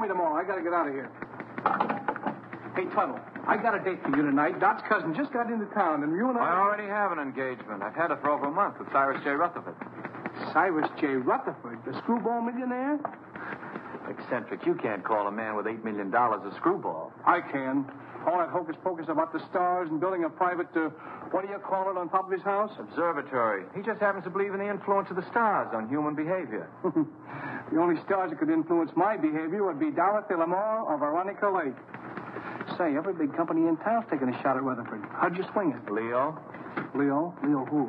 me tomorrow. I got to get out of here. Hey, Tuttle, I got a date for you tonight. Dot's cousin just got into town, and you and I already have an engagement. I've had it for over a month with Cyrus J. Rutherford. Cyrus J. Rutherford, the screwball millionaire? Eccentric. You can't call a man with $8 million a screwball. I can. All that hocus-pocus about the stars and building a private, what do you call it, on top of his house? Observatory. He just happens to believe in the influence of the stars on human behavior. The only stars that could influence my behavior would be Dorothy Lamour or Veronica Lake. Say, every big company in town's taking a shot at Rutherford. How'd you swing it? Leo? Leo? Leo who?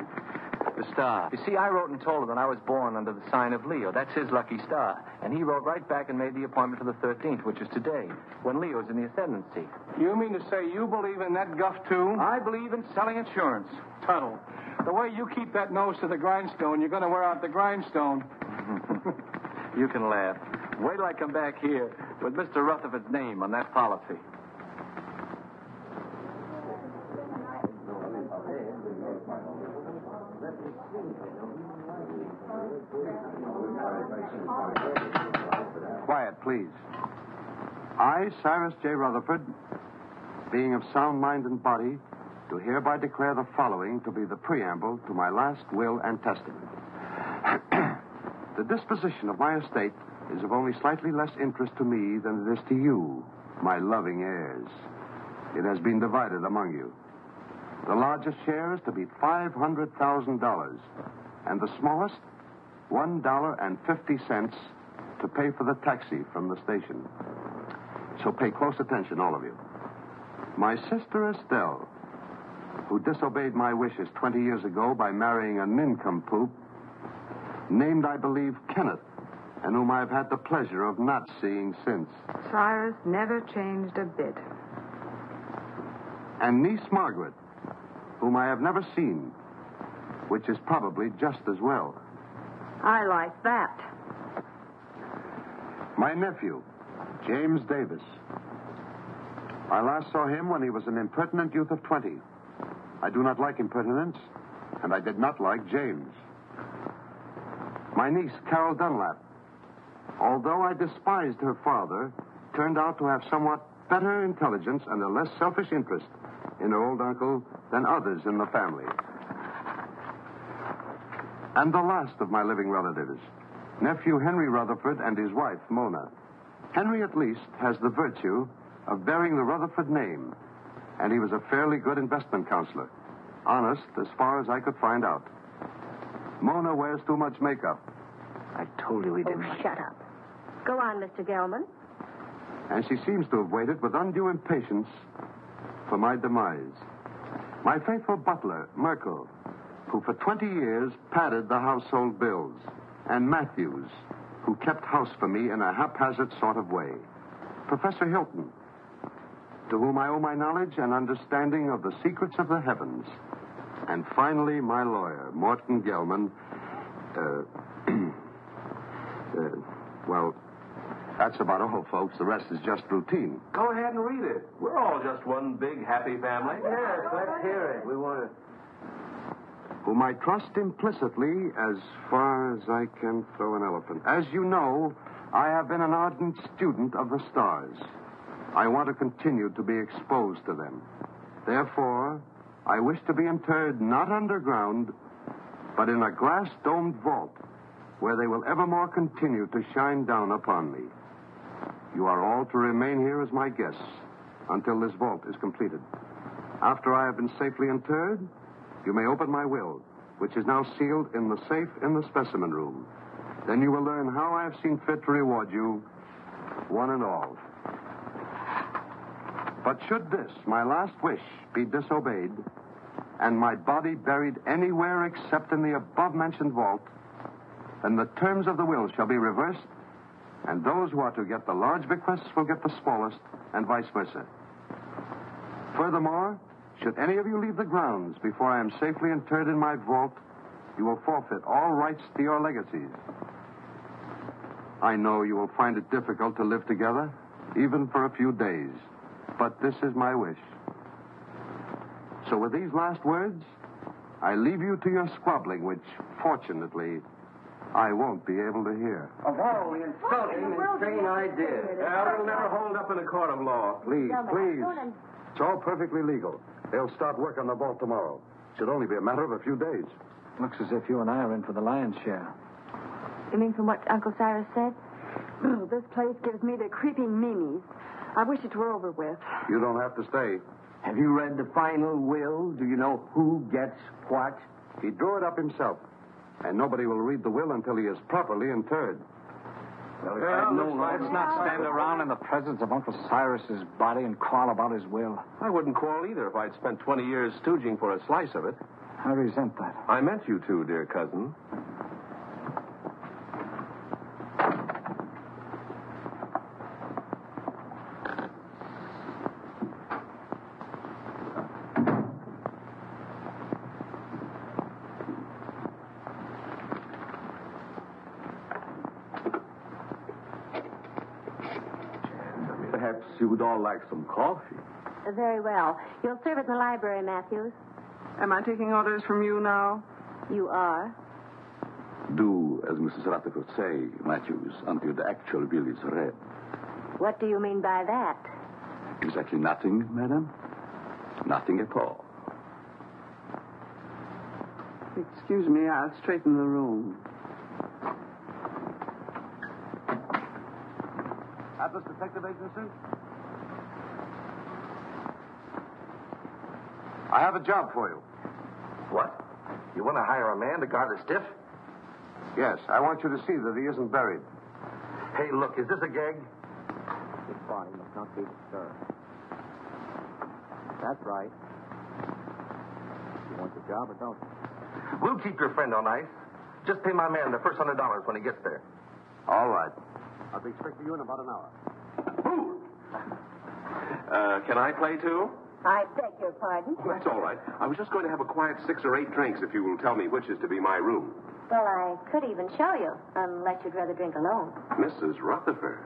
The star. You see, I wrote and told him that I was born under the sign of Leo. That's his lucky star. And he wrote right back and made the appointment for the 13th, which is today, when Leo's in the ascendancy. You mean to say you believe in that guff, too? I believe in selling insurance. Tuttle, the way you keep that nose to the grindstone, you're going to wear out the grindstone. You can laugh. Wait till I come back here with Mr. Rutherford's name on that policy. Quiet, please. I, Cyrus J. Rutherford, being of sound mind and body, do hereby declare the following to be the preamble to my last will and testament. The disposition of my estate is of only slightly less interest to me than it is to you, my loving heirs. It has been divided among you. The largest share is to be $500,000, and the smallest, $1.50 to pay for the taxi from the station. So pay close attention, all of you. My sister Estelle, who disobeyed my wishes 20 years ago by marrying a nincompoop, named, I believe, Kenneth, and whom I've had the pleasure of not seeing since. Cyrus never changed a bit. And niece Margaret, whom I have never seen, which is probably just as well. I like that. My nephew, James Davis. I last saw him when he was an impertinent youth of 20. I do not like impertinence, and I did not like James. My niece, Carol Dunlap, although I despised her father, turned out to have somewhat better intelligence and a less selfish interest in her old uncle than others in the family. And the last of my living relatives, nephew Henry Rutherford and his wife, Mona. Henry, at least, has the virtue of bearing the Rutherford name, and he was a fairly good investment counselor. Honest, as far as I could find out. Mona wears too much makeup. I told you we didn't. Oh, shut up. Go on, Mr. Gelman. And she seems to have waited with undue impatience for my demise. My faithful butler, Merkel, who for 20 years padded the household bills, and Matthews, who kept house for me in a haphazard sort of way. Professor Hilton, to whom I owe my knowledge and understanding of the secrets of the heavens. And finally, my lawyer, Morton Gelman. Well, that's about all, folks. The rest is just routine. Go ahead and read it. We're all just one big happy family. Yes, let's hear it. We want to... Whom I trust implicitly as far as I can throw an elephant. As you know, I have been an ardent student of the stars. I want to continue to be exposed to them. Therefore, I wish to be interred not underground, but in a glass-domed vault where they will evermore continue to shine down upon me. You are all to remain here as my guests until this vault is completed. After I have been safely interred, you may open my will, which is now sealed in the safe in the specimen room. Then you will learn how I have seen fit to reward you, one and all. But should this, my last wish, be disobeyed, and my body buried anywhere except in the above-mentioned vault, then the terms of the will shall be reversed, and those who are to get the large bequests will get the smallest, and vice versa. Furthermore, should any of you leave the grounds before I am safely interred in my vault, you will forfeit all rights to your legacies. I know you will find it difficult to live together, even for a few days, but this is my wish. So with these last words, I leave you to your squabbling, which, fortunately, I won't be able to hear. Of all the insulting and insane ideas. It'll never hold up in a court of law. Please, please. It's all perfectly legal. They'll start work on the vault tomorrow. Should only be a matter of a few days. Looks as if you and I are in for the lion's share. You mean from what Uncle Cyrus said? This place gives me the creeping meanies. I wish it were over with. You don't have to stay. Have you read the final will? Do you know who gets what? He drew it up himself. And nobody will read the will until he is properly interred. Well, Let's not stand around in the presence of Uncle Cyrus's body and quarrel about his will. I wouldn't quarrel either if I'd spent 20 years stooging for a slice of it. I resent that. I meant you to, dear cousin. Perhaps you would all like some coffee. Very well. You'll serve it in the library, Matthews. Am I taking orders from you now? You are. Do as Mrs. Rutherford say, Matthews, until the actual bill is read. What do you mean by that? Exactly nothing, madam? Nothing at all. Excuse me, I'll straighten the room. Atlas Detective Agency? I have a job for you. What? You want to hire a man to guard a stiff? Yes, I want you to see that he isn't buried. Hey, look, is this a gag? His body must not be disturbed. That's right. You want the job or don't you? We'll keep your friend on ice. Just pay my man the first $100 when he gets there. All right. I'll be expecting you in about an hour. Can I play too? I beg your pardon. That's all right. I was just going to have a quiet 6 or 8 drinks if you will tell me which is to be my room. Well, I could even show you, unless you'd rather drink alone. Mrs. Rutherford.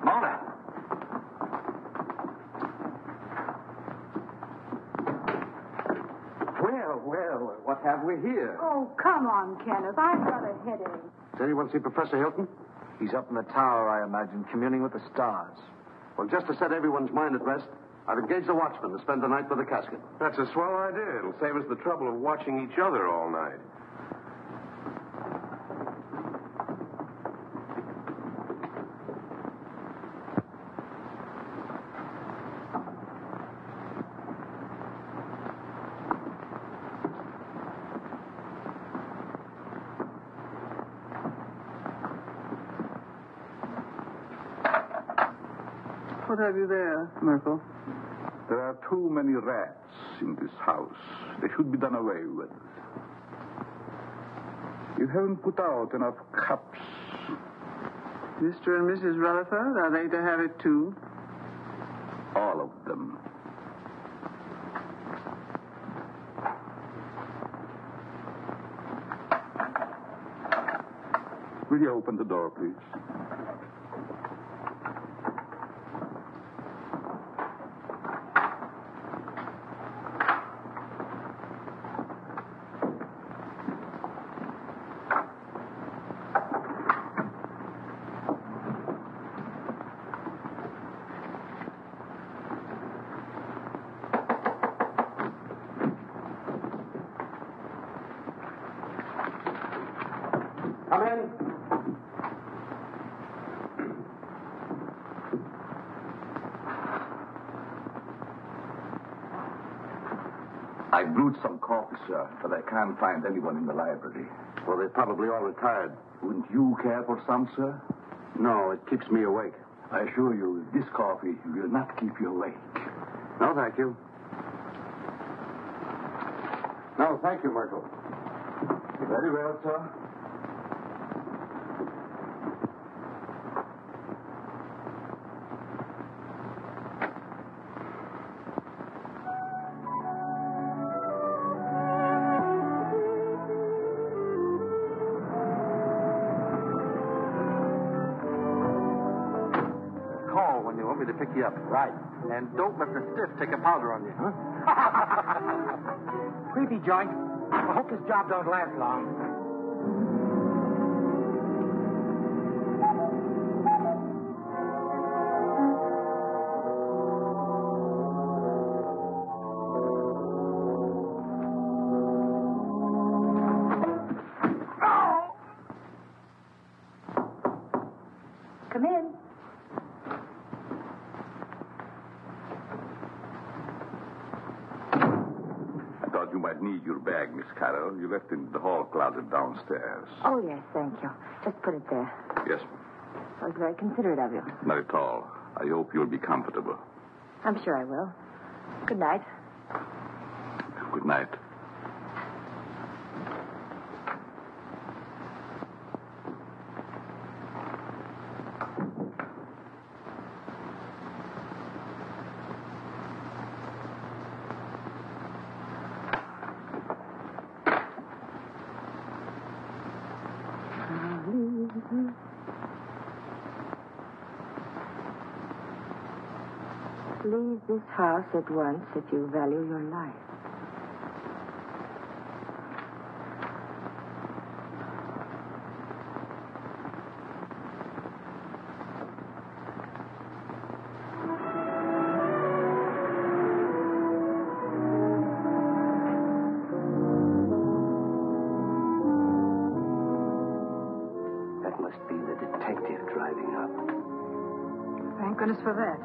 Mona. Well, what have we here? Oh, come on, Kenneth. I've got a headache. Does anyone see Professor Hilton? He's up in the tower, I imagine, communing with the stars. Well, just to set everyone's mind at rest, I've engaged a watchman to spend the night with the casket. That's a swell idea. It'll save us the trouble of watching each other all night. What have you there, Merkel? There are too many rats in this house. They should be done away with. You haven't put out enough cups. Mr. and Mrs. Rutherford, are they to have it too? All of them. Will you open the door, please? Come in. I brewed some coffee, sir, but I can't find anyone in the library. Well, they're probably all retired. Wouldn't you care for some, sir? No, it keeps me awake. I assure you, this coffee will not keep you awake. No, thank you. No, thank you, Merkel. Very well, sir. Call when you want me to pick you up. Right. And don't let the stiff take a powder on you, huh? Creepy joint. I hope this job don't last long. thought you might need your bag, Miss Carroll. You left it in the hall closet downstairs. Oh, yes, thank you. Just put it there. Yes, That was very considerate of you. not at all. I hope you'll be comfortable. I'm sure I will. Good night. Good night. Leave this house at once if you value your life. That must be the detective driving up. Thank goodness for that.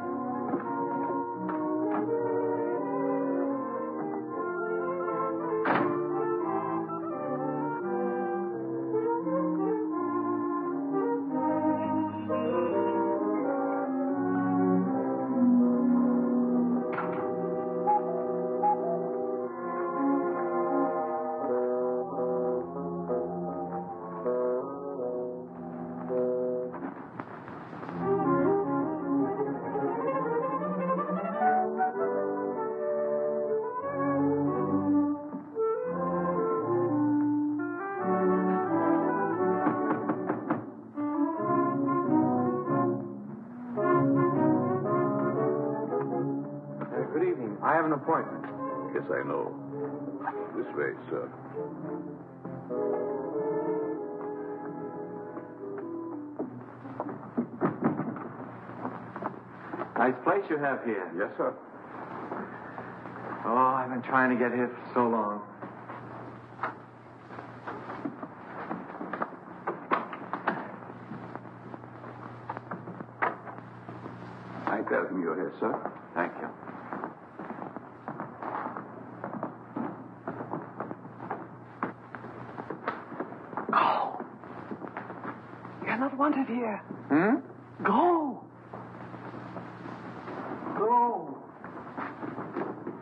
Good evening. I have an appointment. Yes, I know. This way, sir. Nice place you have here. Yes, sir. Oh, I've been trying to get here for so long. I tell him you're here, sir. Thank you. Go. You're not wanted here. Hmm? Go. Go.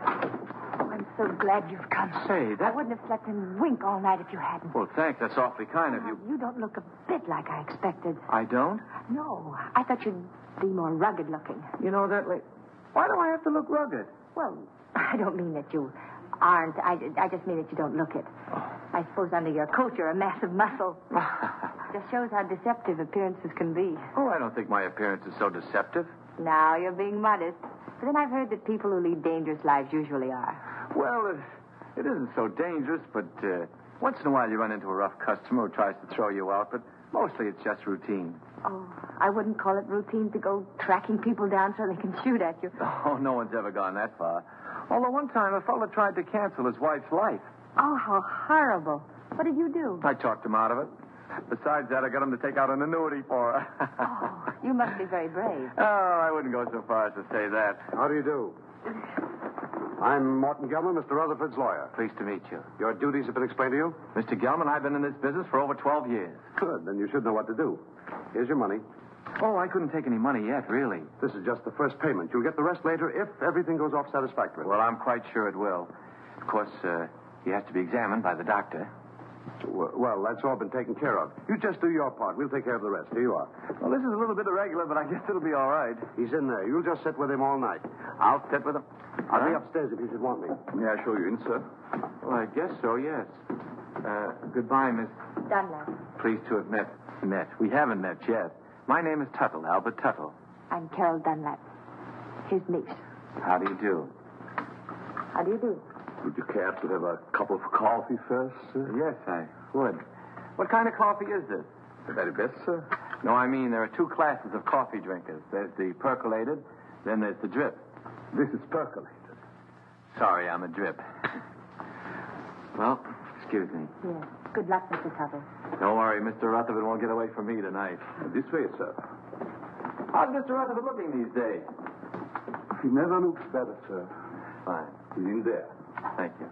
I'm so glad you've come. Say, I that... wouldn't have slept and wink all night if you hadn't. Well, thanks. That's awfully kind of you. You don't look a bit like I expected. I don't? No, I thought you'd be more rugged looking. You know that, why do I have to look rugged? Well, I don't mean that you aren't. I just mean that you don't look it. I suppose under your coat you're a mass of muscle. Just shows how deceptive appearances can be. Oh, I don't think my appearance is so deceptive. Now you're being modest. But then I've heard that people who lead dangerous lives usually are. Well, it isn't so dangerous, but once in a while you run into a rough customer who tries to throw you out, but mostly it's just routine. Oh, I wouldn't call it routine to go tracking people down so they can shoot at you. Oh, no one's ever gone that far. Although one time a fellow tried to cancel his wife's life. Oh, how horrible. What did you do? I talked him out of it. Besides that, I got him to take out an annuity for her. Oh, you must be very brave. Oh, I wouldn't go so far as to say that. How do you do? I'm Morton Gelman, Mr. Rutherford's lawyer. Pleased to meet you. Your duties have been explained to you? Mr. Gelman, I've been in this business for over 12 years. Good. Then you should know what to do. Here's your money. Oh, I couldn't take any money yet, really. This is just the first payment. You'll get the rest later if everything goes off satisfactorily. Well, I'm quite sure it will. Of course, he has to be examined by the doctor. Well, that's all been taken care of. You just do your part. We'll take care of the rest. Here you are. Well, this is a little bit irregular, but I guess it'll be all right. He's in there. You'll just sit with him all night. I'll sit with him. I'll be upstairs if you should want me. May I show you in, sir? Well, I guess so, yes. Goodbye, Miss. Dunlap. Pleased to have met. We haven't met yet. My name is Tuttle, Albert Tuttle. I'm Carol Dunlap. His niece. How do you do? How do you do? Would you care to have a cup of coffee first, sir? Yes, I would. What kind of coffee is this? The very best, sir. No, I mean, there are two classes of coffee drinkers. There's the percolated, then there's the drip. This is percolated. Sorry, I'm a drip. Well, excuse me. Yes. Good luck, Mr. Tuttle. Don't worry, Mr. Rutherford won't get away from me tonight. This way, sir. How's Mr. Rutherford looking these days? He never looks better, sir. Fine. He's in there. Thank you.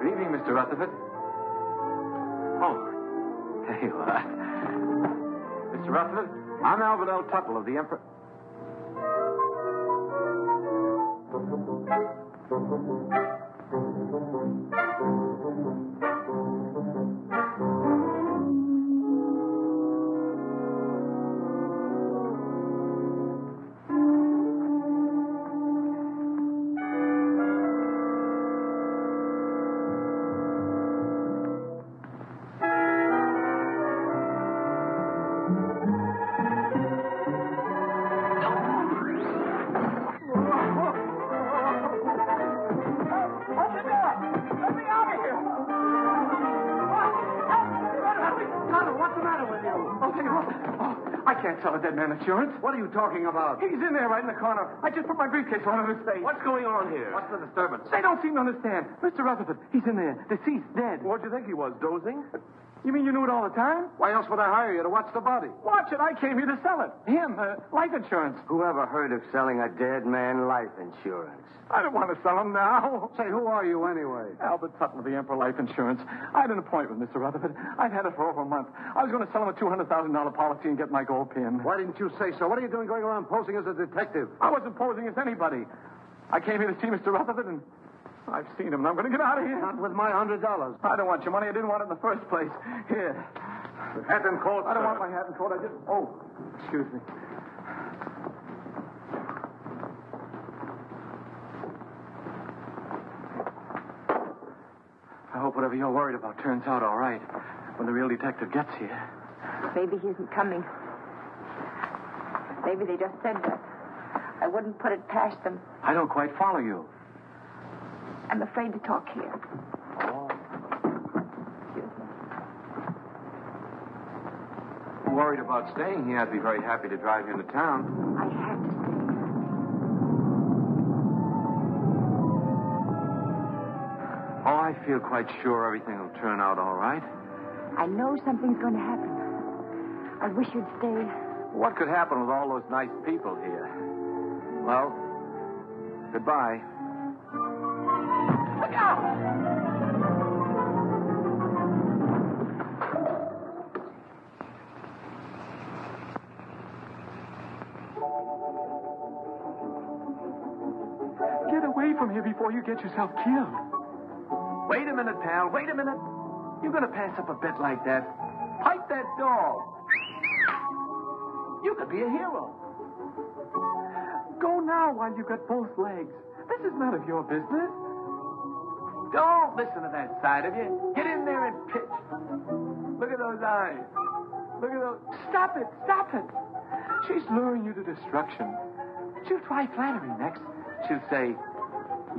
Good evening, Mr. Rutherford. Oh, there you are. Mr. Rutherford, I'm Albert L. Tuttle of the Emperor. I can't sell a dead man insurance. What are you talking about? He's in there right in the corner. I just put my briefcase on his face. What's going on here? What's the disturbance? They don't seem to understand. Mr. Rutherford, he's in there. Deceased, dead. What'd you think he was, dozing? You mean you knew it all the time? Why else would I hire you to watch the body? Watch it. I came here to sell it. Him, life insurance. Whoever heard of selling a dead man life insurance? I don't want to sell him now. Say, who are you anyway? Albert Sutton of the Emperor Life Insurance. I had an appointment with Mr. Rutherford. I've had it for over a month. I was going to sell him a $200,000 policy and get my gold pin. Why didn't you say so? What are you doing going around posing as a detective? I wasn't posing as anybody. I came here to see Mr. Rutherford, and I've seen him, and I'm going to get out of here. Not with my $100. I don't want your money. I didn't want it in the first place. Here. Hat and coat, I don't sir. want my hat and coat. I just... Oh, excuse me. I hope whatever you're worried about turns out all right when the real detective gets here. Maybe he isn't coming. Maybe they just said that. I wouldn't put it past them. I don't quite follow you. I'm afraid to talk here. Oh. Worried about staying here. I'd be very happy to drive you into town. I have to stay. Oh, I feel quite sure everything will turn out all right. I know something's going to happen. I wish you'd stay. What could happen with all those nice people here? Well, goodbye. Look out! Get away from here before you get yourself killed. Wait a minute, pal. Wait a minute. You're going to pass up a bet like that. Pipe that dog. You could be a hero. Go now while you've got both legs. This is none of your business. Don't listen to that side of you. Get in there and pitch. Look at those eyes. Look at those. Stop it. Stop it. She's luring you to destruction. She'll try flattery next. She'll say,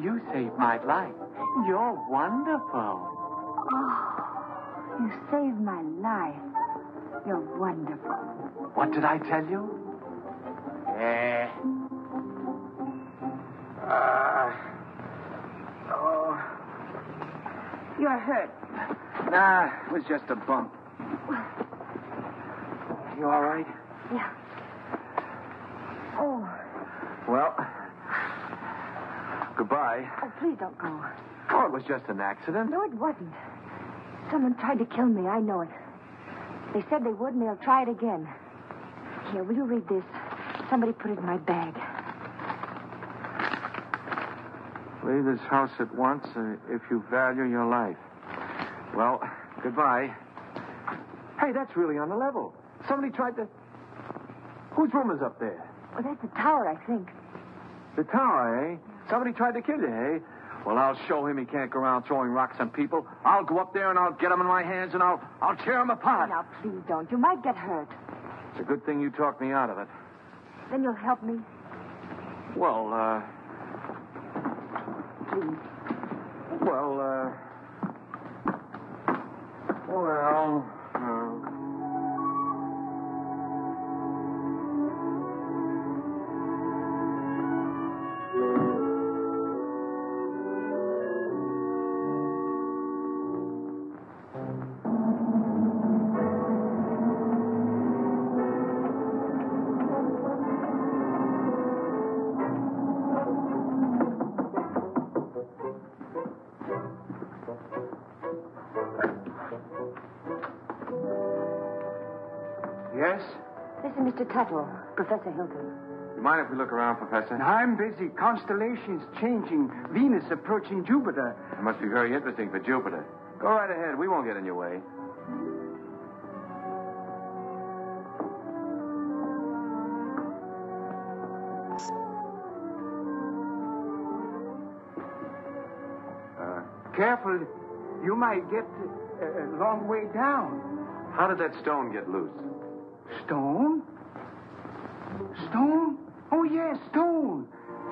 you saved my life. You're wonderful. Oh, you saved my life. You're wonderful. What did I tell you? Yeah. You're hurt. Nah, it was just a bump. You all right? Yeah. Oh. Well, goodbye. Oh, please don't go. Oh, it was just an accident. No, it wasn't. Someone tried to kill me. I know it. They said they would, and they'll try it again. Here, will you read this? Somebody put it in my bag. Leave this house at once if you value your life. Well, goodbye. Hey, that's really on the level. Somebody tried to... Whose room is up there? Well, that's the tower, I think. The tower, eh? Somebody tried to kill you, eh? Well, I'll show him he can't go around throwing rocks on people. I'll go up there and I'll get him in my hands and I'll tear him apart. Now, please don't. You might get hurt. It's a good thing you talked me out of it. Then you'll help me. Well, Please. Well, Yes? This is Mr. Tuttle, Professor Hilton. You mind if we look around, Professor? I'm busy. Constellations changing. Venus approaching Jupiter. It must be very interesting for Jupiter. Go right ahead. We won't get in your way. Careful. You might get a long way down. How did that stone get loose? Stone? Stone? Oh, yes, stone.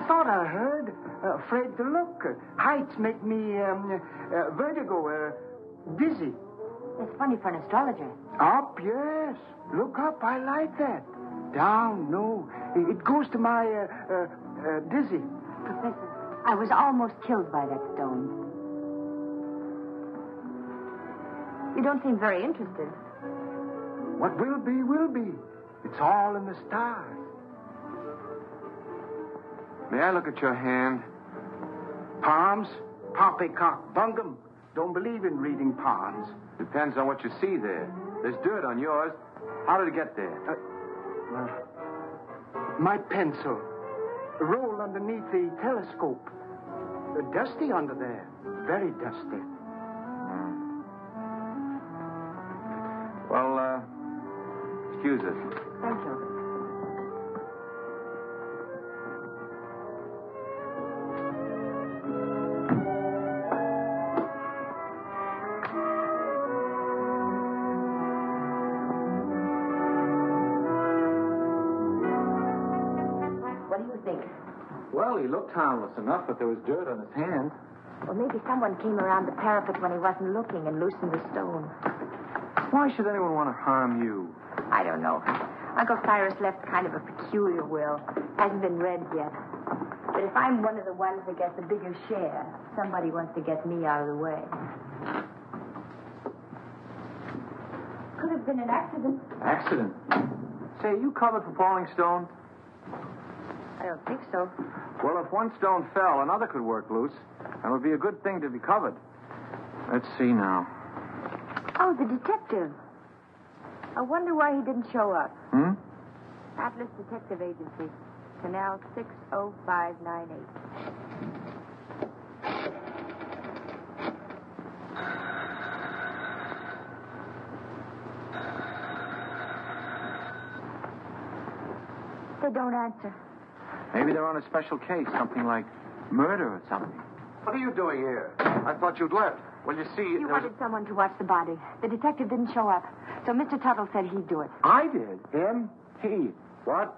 Thought I heard. Afraid to look. Heights make me vertigo, dizzy. It's funny for an astrologer. Up, yes. Look up. I like that. Down, no. It goes to my dizzy. Professor, I was almost killed by that stone. You don't seem very interested. What will be, will be. It's all in the stars. May I look at your hand? Palms? Poppycock bungum. Don't believe in reading palms. Depends on what you see there. There's dirt on yours. How did it get there? My pencil. Rolled underneath the telescope. Dusty under there. Very dusty. Well, excuse us. Thank you. What do you think? Well, he looked harmless enough, but there was dirt on his hand. Well, maybe someone came around the parapet when he wasn't looking and loosened the stone. Why should anyone want to harm you? I don't know. Uncle Cyrus left kind of a peculiar will. Hasn't been read yet. But if I'm one of the ones that gets the bigger share, somebody wants to get me out of the way. Could have been an accident. Accident? Say, are you covered for falling stones? I don't think so. Well, if one stone fell, another could work loose. And it would be a good thing to be covered. Let's see now. Oh, the detective. I wonder why he didn't show up. Atlas Detective Agency. Canal 60598. They don't answer. Maybe they're on a special case, something like murder or something. What are you doing here? I thought you'd left. Well, you see... You wanted someone to watch the body. The detective didn't show up. So Mr. Tuttle said he'd do it. I did. Him? He. What?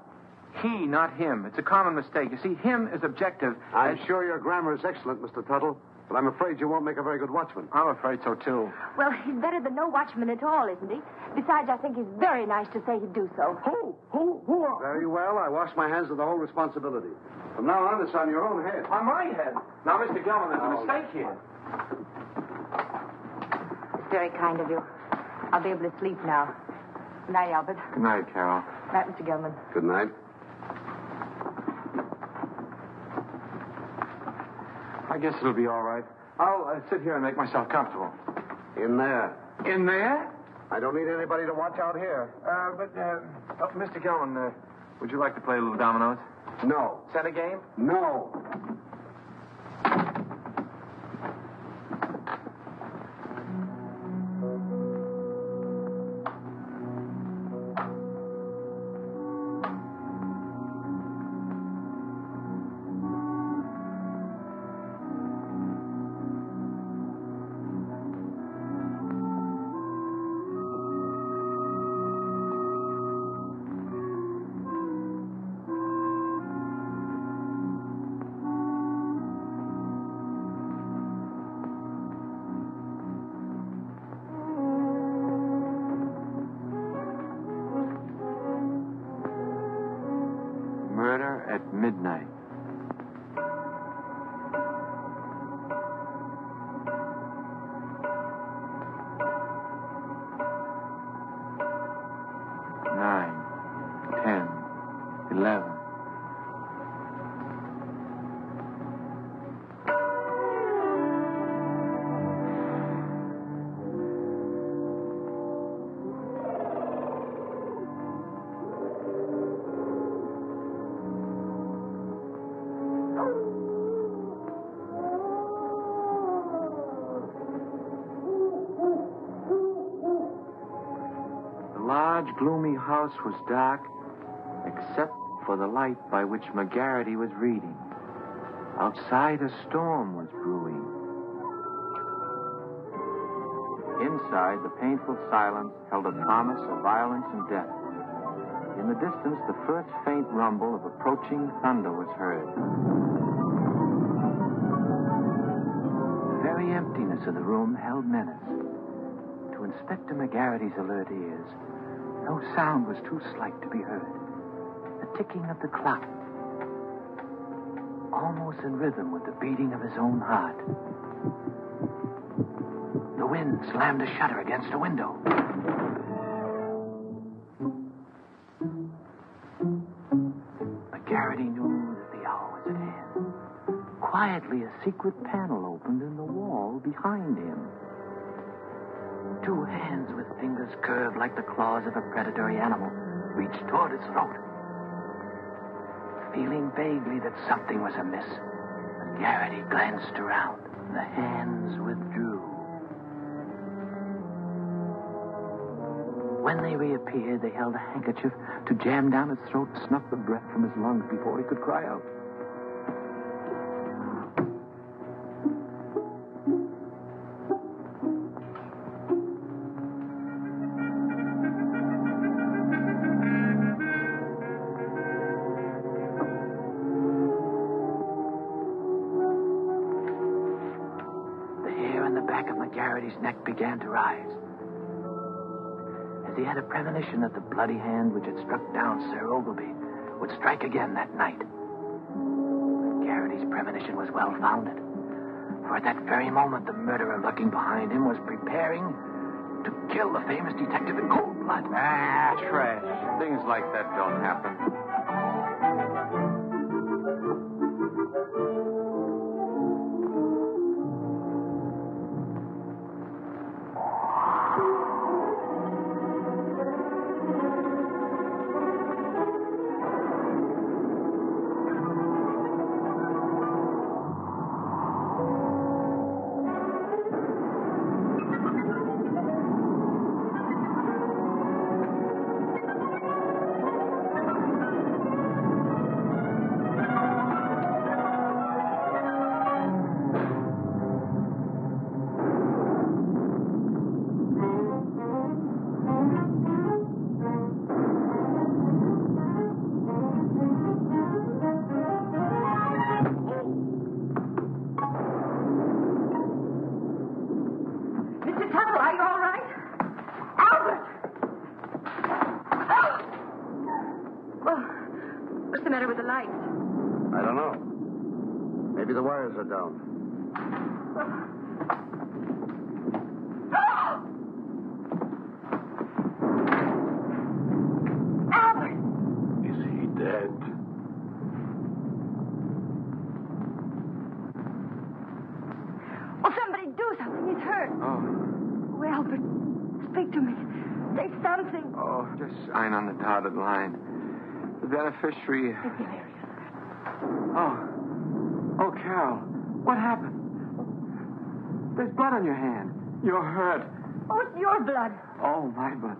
He, not him. It's a common mistake. You see, him is objective. I'm sure your grammar is excellent, Mr. Tuttle, but I'm afraid you won't make a very good watchman. I'm afraid so, too. Well, he's better than no watchman at all, isn't he? Besides, I think he's very nice to say he'd do so. Who are... Very well. I wash my hands of the whole responsibility. From now on, it's on your own head. On my head? Now, Mr. Gilman, there's a mistake here. It's very kind of you. I'll be able to sleep now. Good night, Albert. Good night, Carol. Good night, Mr. Gilman. Good night. I guess it'll be all right. I'll sit here and make myself comfortable. In there. In there? I don't need anybody to watch out here. Mr. Gilman, would you like to play a little dominoes? No. Set a game? No. large, gloomy house was dark, except for the light by which McGarity was reading. Outside, a storm was brewing. Inside, the painful silence held a promise of violence and death. In the distance, the first faint rumble of approaching thunder was heard. The very emptiness of the room held menace. To Inspector McGarity's alert ears, no sound was too slight to be heard. The ticking of the clock, almost in rhythm with the beating of his own heart. The wind slammed a shutter against a window. McGarity knew that the hour was at hand. Quietly, a secret panel opened in the wall behind him. Two hands with fingers curved like the claws of a predatory animal reached toward his throat. Feeling vaguely that something was amiss, McGarity glanced around. The hands withdrew. When they reappeared, they held a handkerchief to jam down his throat and snuff the breath from his lungs before he could cry out. The hair on the back of McGarity's neck began to rise. He had a premonition that the bloody hand which had struck down Sir Ogilvy would strike again that night. Garrity's premonition was well-founded, for at that very moment the murderer lurking behind him was preparing to kill the famous detective in cold blood. Ah, trash. Things like that don't happen. I don't know. Maybe the wires are down. Albert! Is he dead? Oh, somebody do something. He's hurt. Oh. Oh, Albert, speak to me. Say something. Oh, just sign on the dotted line. The beneficiary... Oh, Carol, what happened? There's blood on your hand. You're hurt. Oh, it's your blood. Oh, my blood.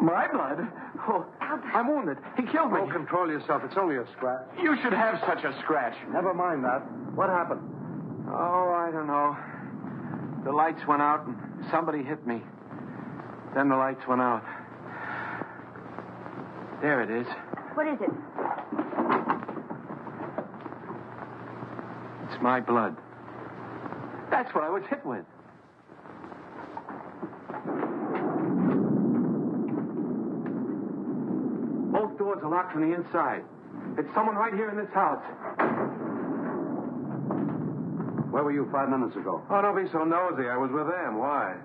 My blood? Oh, Albert. I'm wounded. He killed me. Oh, control yourself. It's only a scratch. You should have such a scratch. Never mind that. What happened? Oh, I don't know. The lights went out and somebody hit me. Then the lights went out. There it is. What is it? It's my blood. That's what I was hit with. Both doors are locked from the inside. It's someone right here in this house. Where were you 5 minutes ago? Oh, don't be so nosy. I was with them. Why?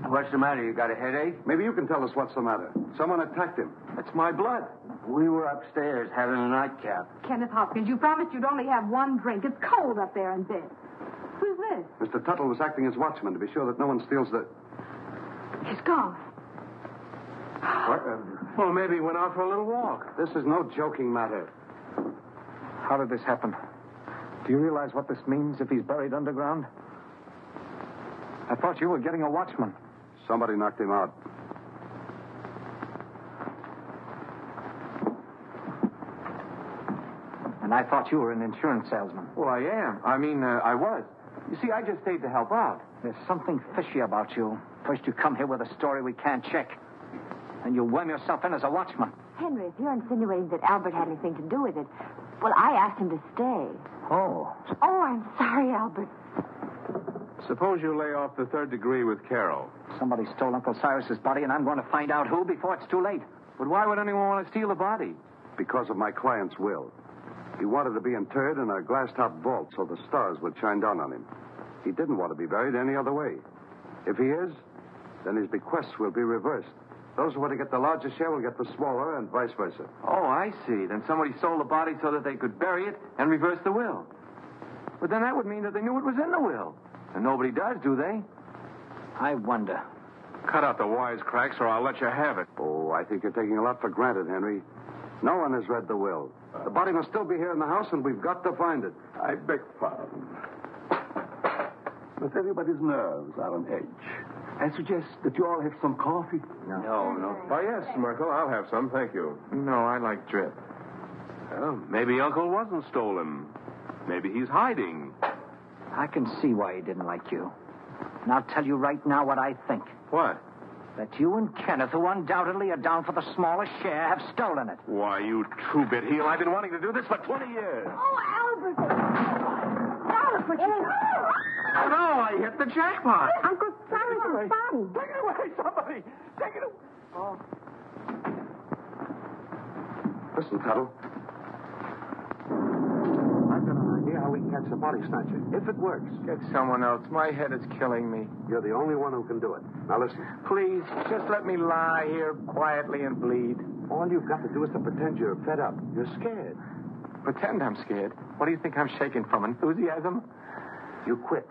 What's the matter? You got a headache? Maybe you can tell us what's the matter. Someone attacked him. It's my blood. We were upstairs having a nightcap. Kenneth Hopkins, you promised you'd only have one drink. It's cold up there in bed. Who's this? Mr. Tuttle was acting as watchman to be sure that no one steals the... He's gone. What? Well, maybe he went out for a little walk. This is no joking matter. How did this happen? Do you realize what this means if he's buried underground? I thought you were getting a watchman. Somebody knocked him out. And I thought you were an insurance salesman. Well, I am. I was. You see, I just stayed to help out. There's something fishy about you. First you come here with a story we can't check. And you worm yourself in as a watchman. Henry, if you're insinuating that Albert had anything to do with it, well, I asked him to stay. Oh. Oh, I'm sorry, Albert. Suppose you lay off the third degree with Carol. Somebody stole Uncle Cyrus's body, and I'm going to find out who before it's too late. But why would anyone want to steal the body? Because of my client's will. He wanted to be interred in a glass-top vault so the stars would shine down on him. He didn't want to be buried any other way. If he is, then his bequests will be reversed. Those who want to get the larger share will get the smaller, and vice versa. Oh, I see. Then somebody stole the body so that they could bury it and reverse the will. But then that would mean that they knew it was in the will. And nobody does, do they? I wonder. Cut out the wisecracks or I'll let you have it. Oh, I think you're taking a lot for granted, Henry. No one has read the will. The body must still be here in the house, and we've got to find it. I beg pardon. But everybody's nerves are on edge. I suggest that you all have some coffee. No. Oh, yes, Merkel, I'll have some, thank you. No, I like drip. Well, maybe Uncle wasn't stolen. Maybe he's hiding. I can see why he didn't like you. And I'll tell you right now what I think. What? That you and Kenneth, who undoubtedly are down for the smallest share, have stolen it. Why, you two-bit heel, I've been wanting to do this for 20 years. Oh, Albert. Albert, what you... Oh, no, I hit the jackpot. Uncle Cyrus's body. Take it away, somebody. Take it away. Oh. Listen, Tuttle. I've got an idea how we can catch the body snatcher. If it works. Get someone else. My head is killing me. You're the only one who can do it. Now, listen. Please, just let me lie here quietly and bleed. All you've got to do is to pretend you're fed up. You're scared. Pretend I'm scared? What do you think I'm shaking from? Enthusiasm? You quit.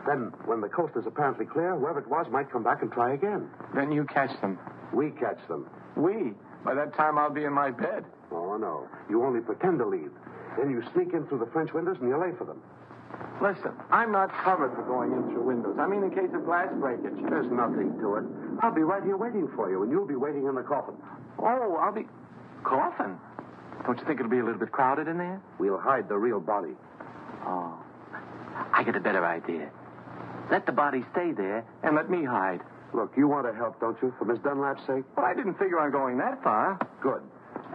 Then, when the coast is apparently clear, whoever it was might come back and try again. Then you catch them. We catch them. We? By that time, I'll be in my bed. Oh, no. You only pretend to leave. Then you sneak in through the French windows and you lay for them. Listen, I'm not covered for going in through windows. I mean in case of glass breakage. There's nothing to it. I'll be right here waiting for you, and you'll be waiting in the coffin. Oh, I'll be... Coffin? Don't you think it'll be a little bit crowded in there? We'll hide the real body. Oh. I get a better idea. Let the body stay there and let me hide. Look, you want to help, don't you, for Miss Dunlap's sake? Well, I didn't figure on going that far. Good.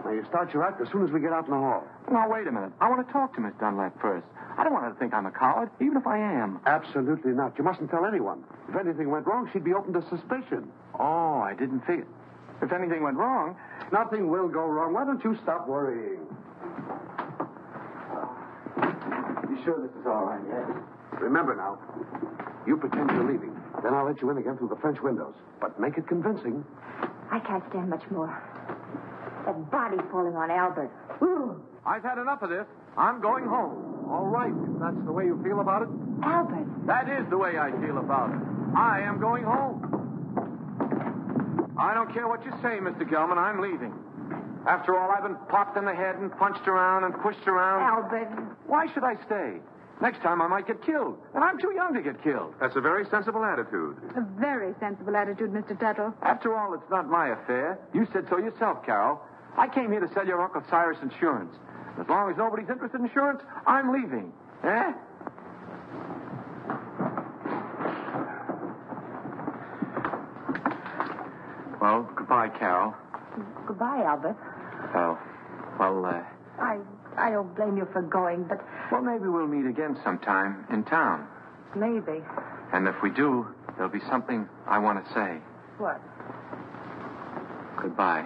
Now, you start your act as soon as we get out in the hall. Now, wait a minute. I want to talk to Miss Dunlap first. I don't want her to think I'm a coward, even if I am. Absolutely not. You mustn't tell anyone. If anything went wrong, she'd be open to suspicion. Oh, I didn't figure... If anything went wrong... Nothing will go wrong. Why don't you stop worrying? You sure this is all right, yes? Remember now, you pretend you're leaving. Then I'll let you in again through the French windows. But make it convincing. I can't stand much more. That body falling on Albert. Ooh. I've had enough of this. I'm going home. All right, if that's the way you feel about it. Albert. That is the way I feel about it. I am going home. I don't care what you say, Mr. Gelman. I'm leaving. After all, I've been popped in the head and punched around and pushed around. Albert. Why should I stay? Next time I might get killed. And I'm too young to get killed. That's a very sensible attitude. A very sensible attitude, Mr. Tuttle. After all, it's not my affair. You said so yourself, Carol. I came here to sell your Uncle Cyrus insurance. As long as nobody's interested in insurance, I'm leaving. Eh? Well, goodbye, Carol. Goodbye, Albert. Oh, well, I don't blame you for going, but... Well, maybe we'll meet again sometime in town. Maybe. And if we do, there'll be something I want to say. What? Goodbye.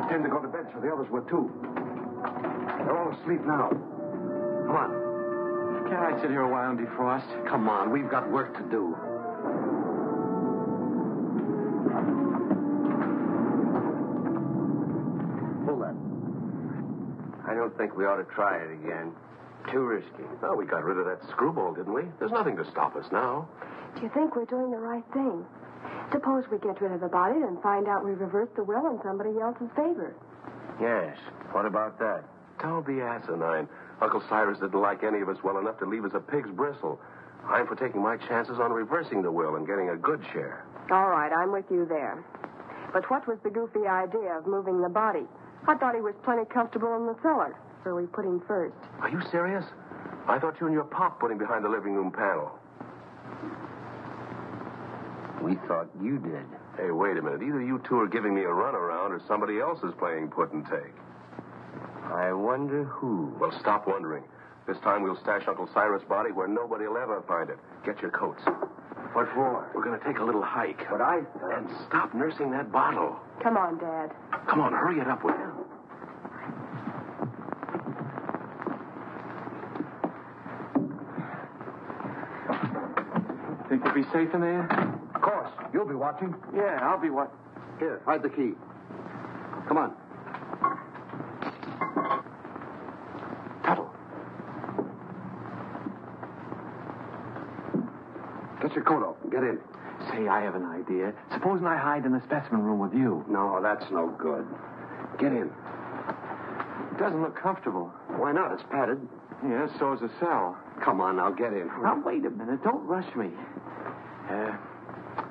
Pretend to go to bed so the others would, too. They're all asleep now. Come on. Can't I sit here a while and defrost? Come on, we've got work to do. Pull that. I don't think we ought to try it again. Too risky. Well, we got rid of that screwball, didn't we? There's nothing to stop us now. Do you think we're doing the right thing? Suppose we get rid of the body and find out we reversed the will in somebody else's favor. Yes. What about that? Don't be asinine. Uncle Cyrus didn't like any of us well enough to leave us a pig's bristle. I'm for taking my chances on reversing the will and getting a good share. All right, I'm with you there. But what was the goofy idea of moving the body? I thought he was plenty comfortable in the cellar, so we put him first. Are you serious? I thought you and your pop put him behind the living room panel. We thought you did. Hey, wait a minute. Either you two are giving me a runaround or somebody else is playing put and take. I wonder who. Well, stop wondering. This time we'll stash Uncle Cyrus' body where nobody will ever find it. Get your coats. What for? We're going to take a little hike. But I... And stop nursing that bottle. Come on, Dad. Come on, hurry it up, will you? Think you'll be safe in there? Of course. You'll be watching. Yeah, I'll be what? Here, hide the key. Come on. Tuttle. Get your coat off and get in. Say, I have an idea. Supposing I hide in the specimen room with you. No, that's no good. Get in. It doesn't look comfortable. Why not? It's padded. Yeah, so's the cell. Come on, now, get in. Now, wait a minute. Don't rush me.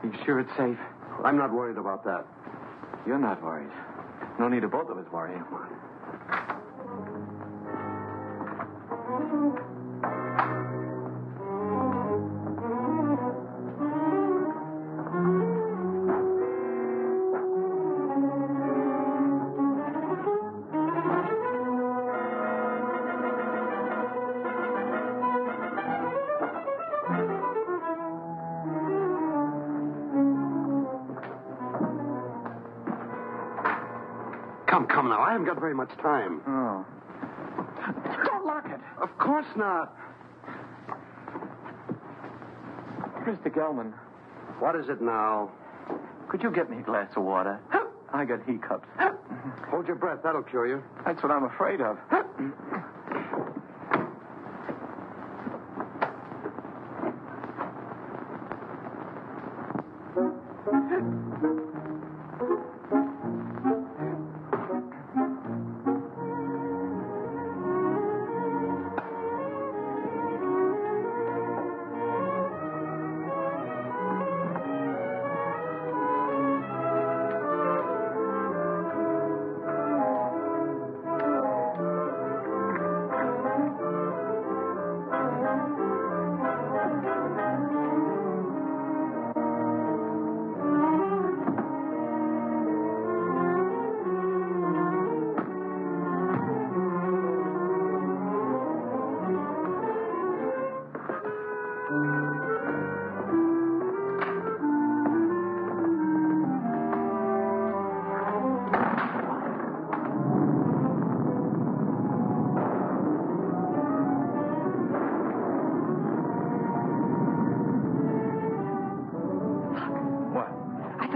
You sure it's safe? I'm not worried about that. You're not worried. No need of both of us worrying. Come now. I haven't got very much time. Oh. Don't lock it. Of course not. Mr. Gelman. What is it now? Could you get me a glass of water? I got hiccups. Hold your breath. That'll cure you. That's what I'm afraid of.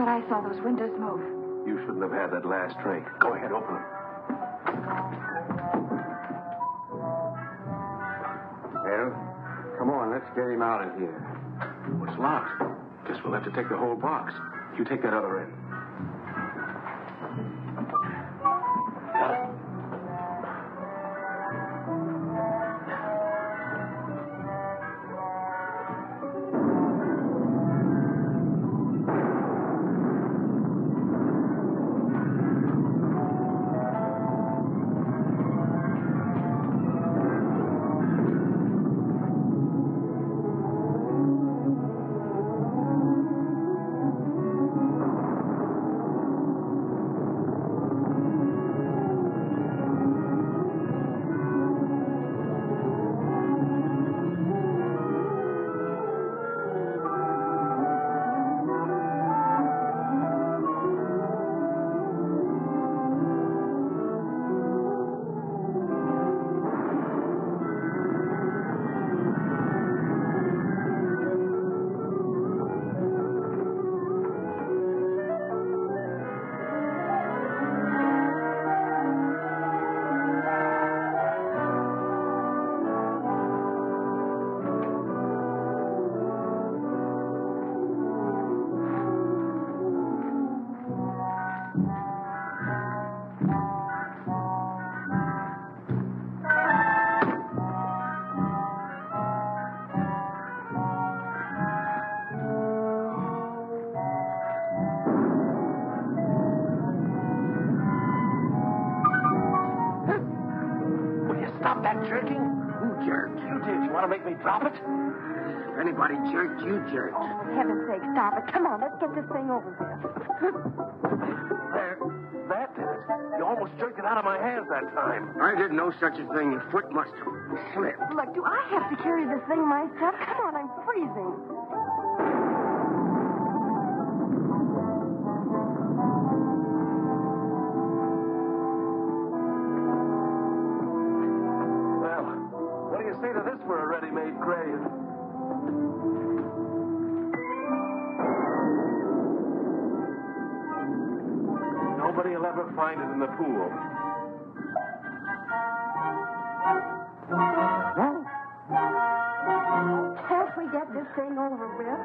I saw those windows move. You shouldn't have had that last drink. Go ahead, open them. Well, come on, let's get him out of here. Well, it's locked. Guess we'll have to take the whole box. You take that other end. jerk. You did. You want to make me drop it? If anybody jerked, you jerked. Oh, for heaven's sake, stop it. Come on, let's get this thing over with. There. That did it. You almost jerked it out of my hands that time. I did no such a thing. Your foot must have slipped. Look, do I have to carry this thing myself? Come on, I'm freezing. Well, what do you say to this for a ready-made grave? Nobody will ever find it in the pool. Can't we get this thing over with?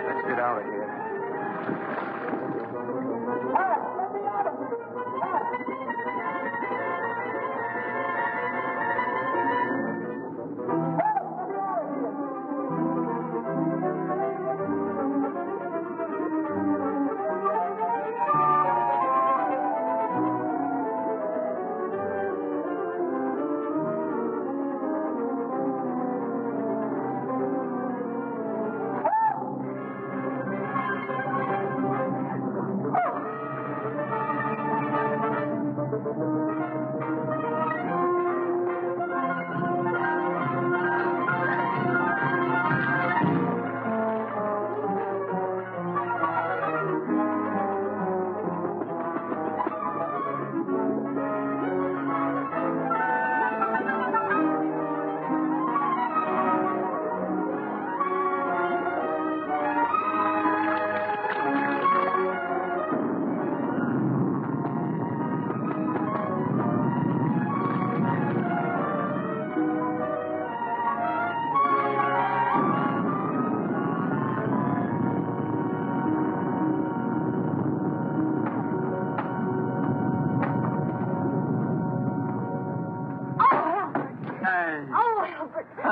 Let's get out of here.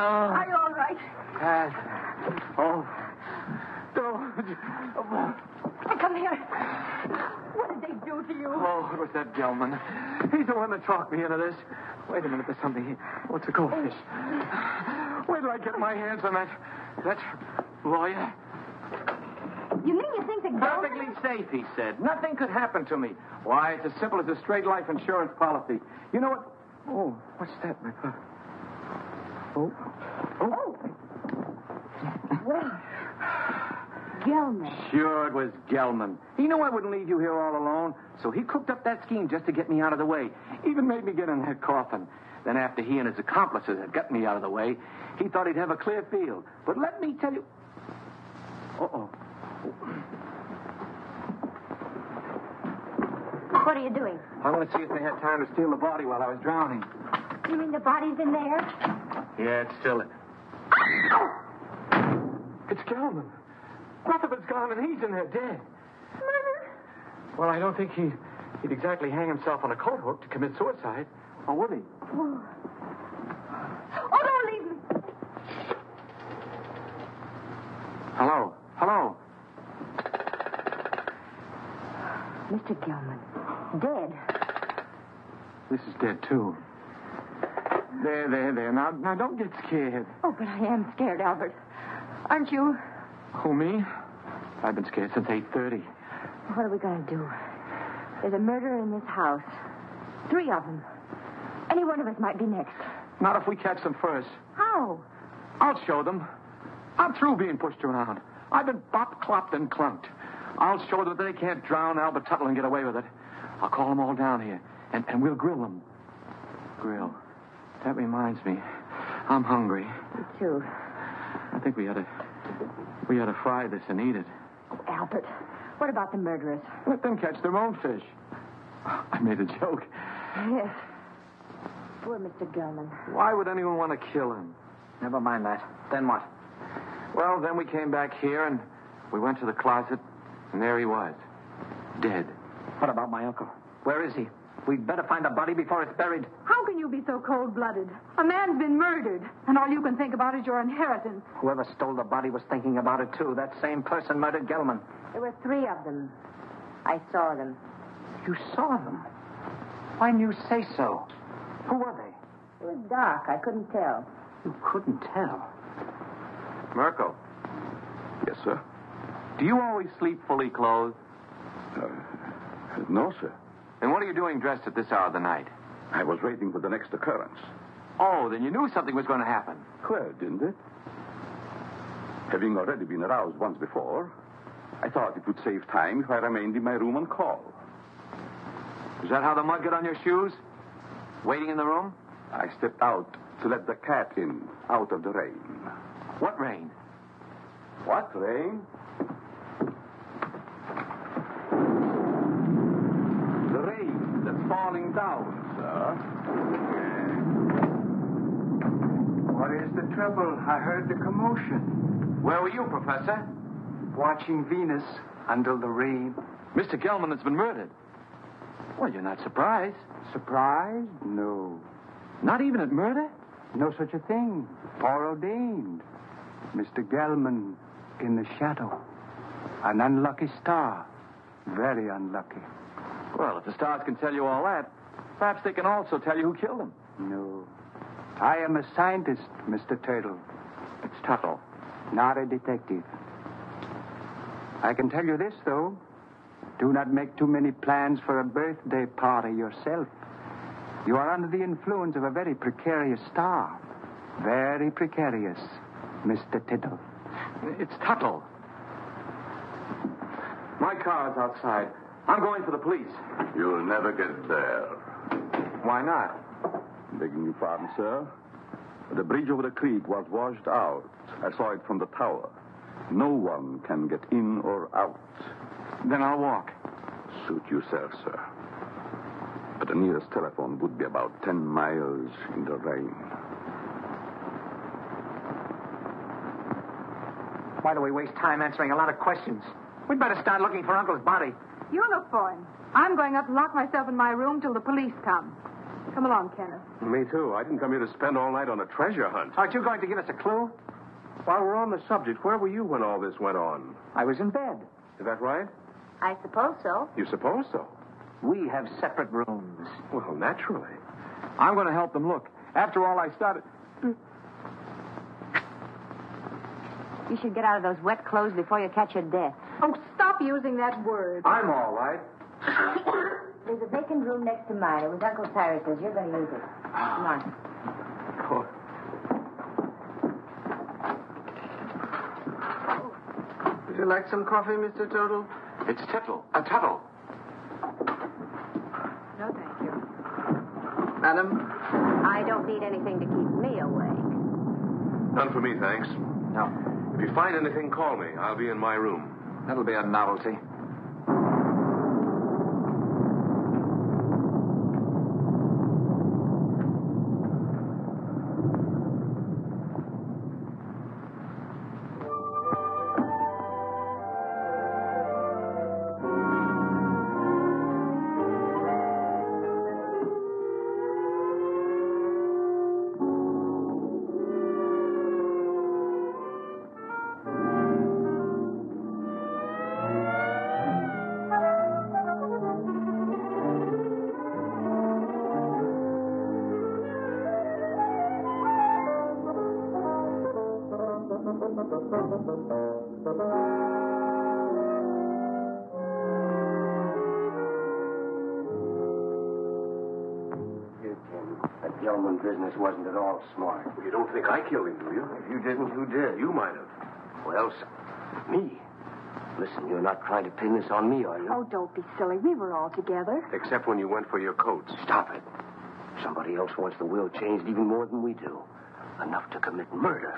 Are you all right? Come here. What did they do to you? Oh, it was that Gelman. He's the one that talked me into this. Wait a minute, there's something here. What's a goldfish? Where do I get my hands on that lawyer? You mean you think that Perfectly safe, he said. Nothing could happen to me. Why, it's as simple as a straight life insurance policy. You know what? Oh, what's that, my father? Oh. Well, Gelman. Sure, it was Gelman. He knew I wouldn't leave you here all alone, so he cooked up that scheme just to get me out of the way. Even made me get in that coffin. Then after he and his accomplices had gotten me out of the way, he thought he'd have a clear field. But let me tell you... Uh-oh. What are you doing? I want to see if they had time to steal the body while I was drowning. You mean the body's in there? Yeah, it's still in. It's Gelman. Both of us gone, and he's in there dead. Murder? Well, I don't think he'd exactly hang himself on a coat hook to commit suicide. Or would he? Oh, don't leave me. Hello? Mr. Gelman. Dead. This is dead, too. There. Now, don't get scared. Oh, but I am scared, Albert. Aren't you? Who, me? I've been scared since 8:30. What are we going to do? There's a murderer in this house. 3 of them. Any one of us might be next. Not if we catch them first. How? I'll show them. I'm through being pushed around. I've been bopped, clopped, and clunked. I'll show them that they can't drown Albert Tuttle and get away with it. I'll call them all down here, and we'll grill them. Grill. That reminds me. I'm hungry. Me too. I think we ought to fry this and eat it. Oh, Albert, what about the murderers? Let them catch their own fish. I made a joke. Yes. Poor Mr. Gelman. Why would anyone want to kill him? Never mind that. Then what? Well, then we came back here, and we went to the closet, and there he was. Dead. What about my uncle? Where is he? We'd better find the body before it's buried. How can you be so cold-blooded? A man's been murdered, and all you can think about is your inheritance. Whoever stole the body was thinking about it, too. That same person murdered Gelman. There were 3 of them. I saw them. You saw them? Why didn't you say so? Who were they? It was dark. I couldn't tell. You couldn't tell? Merkel, Yes, sir. do you always sleep fully clothed? No, sir. And what are you doing dressed at this hour of the night? I was waiting for the next occurrence. Oh, then you knew something was going to happen. Well, didn't it? Having already been aroused once before, I thought it would save time if I remained in my room on call. Is that how the mud got on your shoes? Waiting in the room? I stepped out to let the cat in, out of the rain. What rain? What rain? The rain that's falling down, sir. What is the trouble? I heard the commotion. Where were you, Professor? Watching Venus under the rain. Mr. Gelman has been murdered. Well, you're not surprised. Surprised? No. Not even at murder? No such a thing. Foreordained. Mr. Gelman in the shadow. An unlucky star. Very unlucky. Well, if the stars can tell you all that, perhaps they can also tell you who killed him. No. I am a scientist, Mr. Turtle. It's Tuttle. Not a detective. I can tell you this, though. Do not make too many plans for a birthday party yourself. You are under the influence of a very precarious star. Very precarious, Mr. Tittle. It's Tuttle. My car's outside. I'm going for the police. You'll never get there. Why not? Begging your pardon, sir. The bridge over the creek was washed out. I saw it from the tower. No one can get in or out. Then I'll walk. Suit yourself, sir. But the nearest telephone would be about 10 miles in the rain. Why do we waste time answering a lot of questions? We'd better start looking for Uncle's body. You look for him. I'm going up and lock myself in my room till the police come. Come along, Kenneth. Me too. I didn't come here to spend all night on a treasure hunt. Aren't you going to give us a clue? While we're on the subject, where were you when all this went on? I was in bed. Is that right? I suppose so. You suppose so? We have separate rooms. Well, naturally. I'm going to help them look. After all, I started... You should get out of those wet clothes before you catch your death. Oh, stop using that word. I'm all right. There's a vacant room next to mine. It was Uncle Cyrus's. You're going to use it. Come on. Oh. Would you like some coffee, Mr. Tuttle? It's Tuttle. Tuttle. No, thank you. Madam? I don't need anything to keep me awake. None for me, thanks. No. If you find anything, call me. I'll be in my room. That'll be a novelty. That Gelman business wasn't at all smart. Well, you don't think I killed him, do you? If you didn't, who did? You might have. Well, me. Listen, you're not trying to pin this on me, are you? Oh, don't be silly. We were all together. Except when you went for your coats. Stop it. Somebody else wants the will changed even more than we do. Enough to commit murder.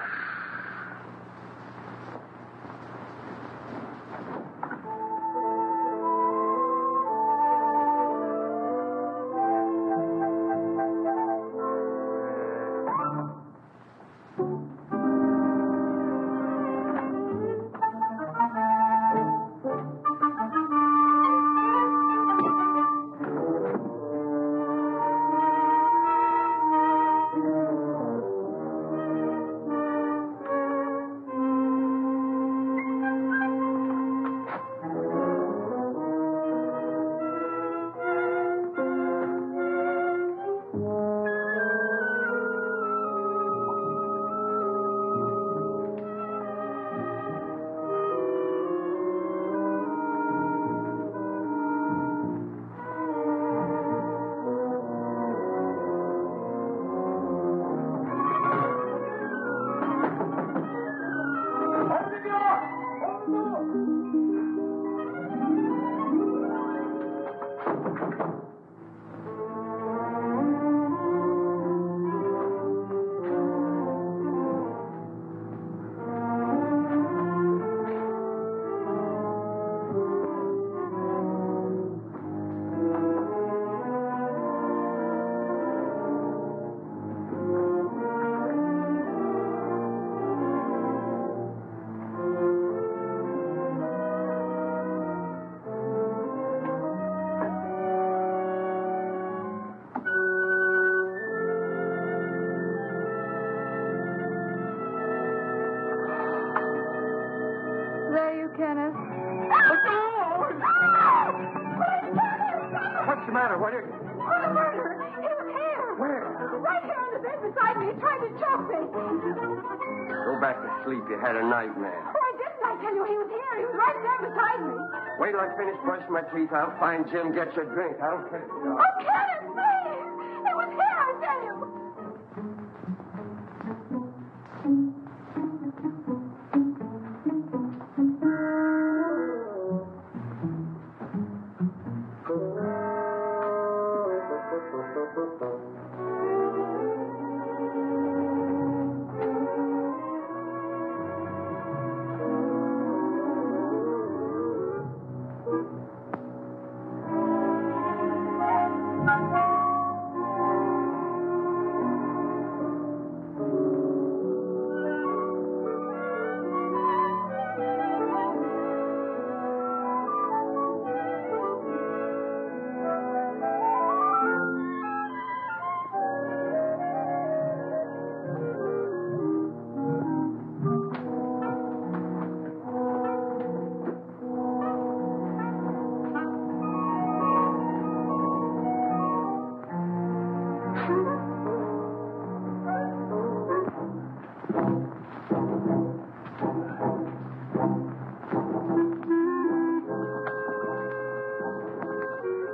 matter? What is it? Oh, the murderer! He was here! Where? Right here in the bed beside me. He tried to choke me. Go back to sleep. You had a nightmare. Oh, I didn't. I tell you, he was here. He was right there beside me. Wait till I finish brushing my teeth. I'll find Jim, get you a drink. I don't care. Oh, Kenneth, please! He was here, I tell you.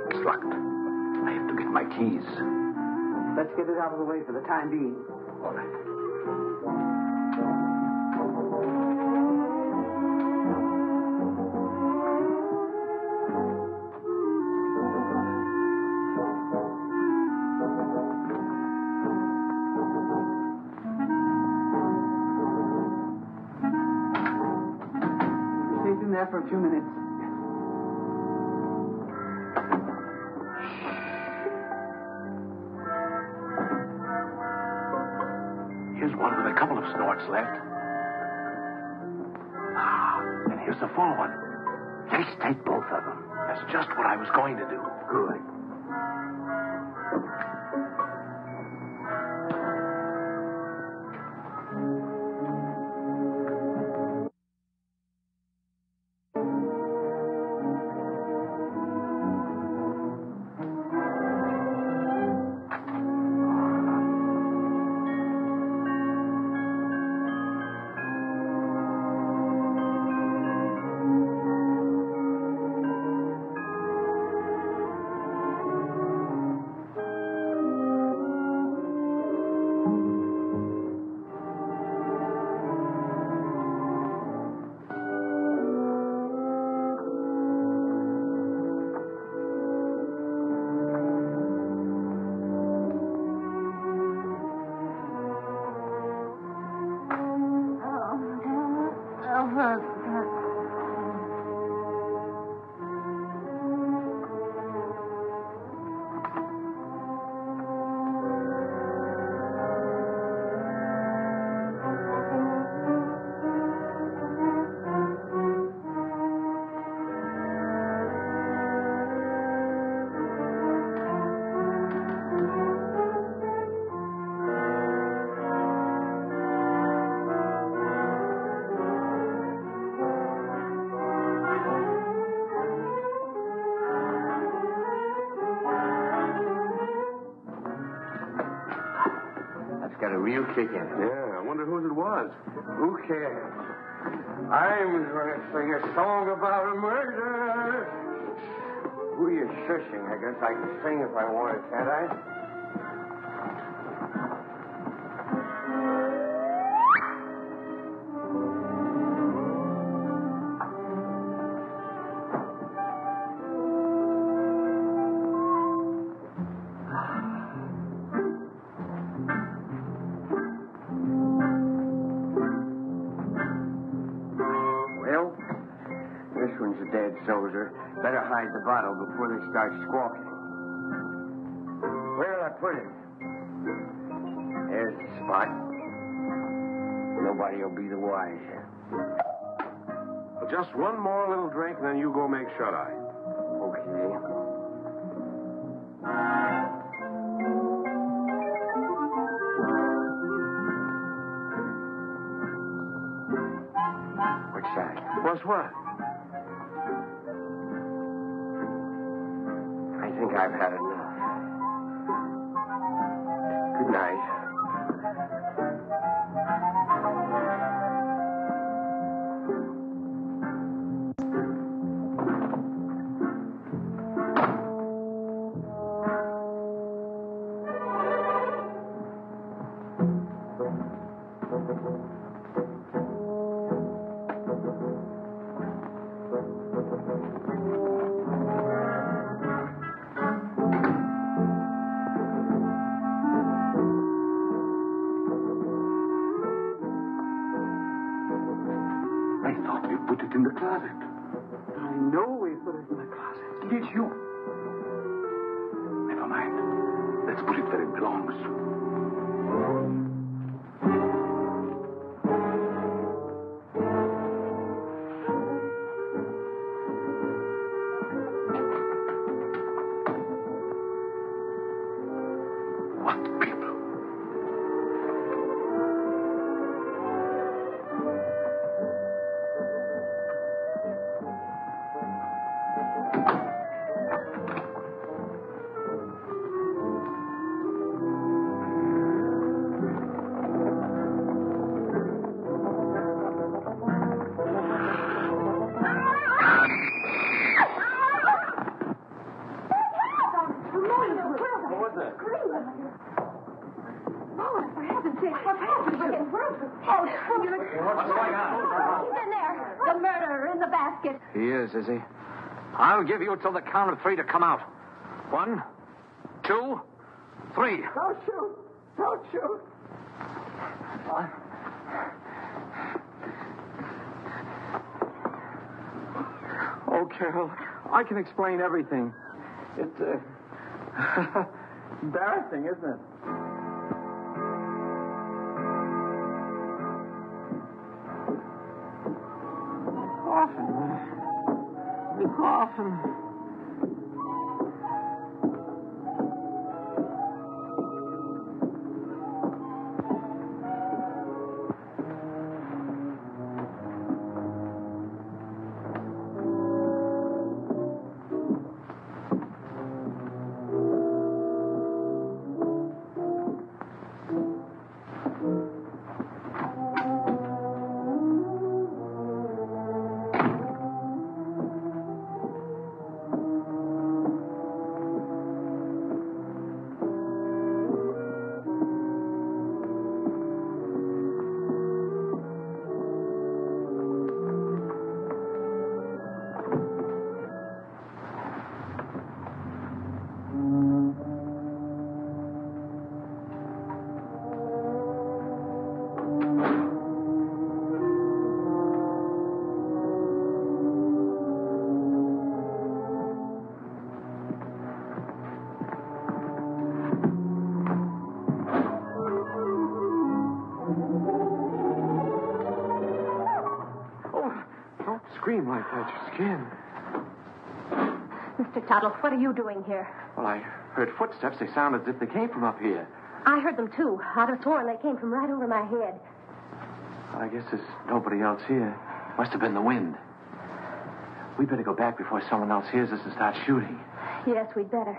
It's locked. I have to get my keys. Let's get it out of the way for the time being. All right. Stayed in there for a few minutes. Here's one with a couple of snorts left. Ah, and here's the full one. Let's take both of them. That's just what I was going to do. Good. Got a real kick in it. Yeah, I wonder whose it was. Who cares? I'm going to sing a song about a murder. Who are you shushing? I guess I can sing if I wanted, can't I? Dead soldier. Better hide the bottle before they start squawking. Where'll I put it? There's the spot. Nobody will be the wiser. Just one more little drink, and then you go make shut-eye. Okay. Which side? What's what? I think I've had enough. Good night. Put it in the closet. I know we put it in the closet. Did you? Never mind. Let's put it where it belongs. What people? He is he? I'll give you till the count of 3 to come out. 1, 2, 3. Don't shoot! Don't shoot! Oh, Carol, I can explain everything. It's embarrassing, isn't it? Often. Scream like that, your skin. Mr. Tuttle, what are you doing here? Well, I heard footsteps. They sounded as if they came from up here. I heard them, too. I'd have sworn they came from right over my head. Well, I guess there's nobody else here. Must have been the wind. We better go back before someone else hears us and start shooting. Yes, we'd better.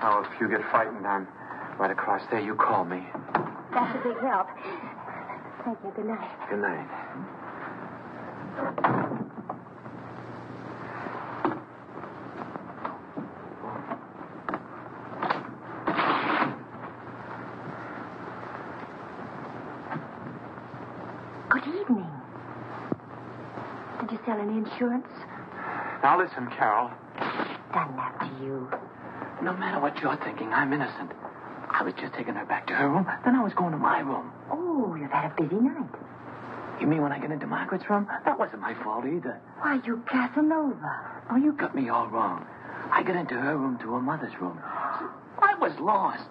Now, if you get frightened, I'm right across there. You call me. That's a big help. Thank you. Good night. Good night. Good evening. Did you sell any insurance? Now, listen, Carol. Done after you. No matter what you're thinking, I'm innocent. I was just taking her back to her room, then I was going to my room. Oh, you've had a busy night. You mean when I get into Margaret's room? That wasn't my fault either. Why, you Casanova. Oh, you got me all wrong. I got into her room to her mother's room. I was lost.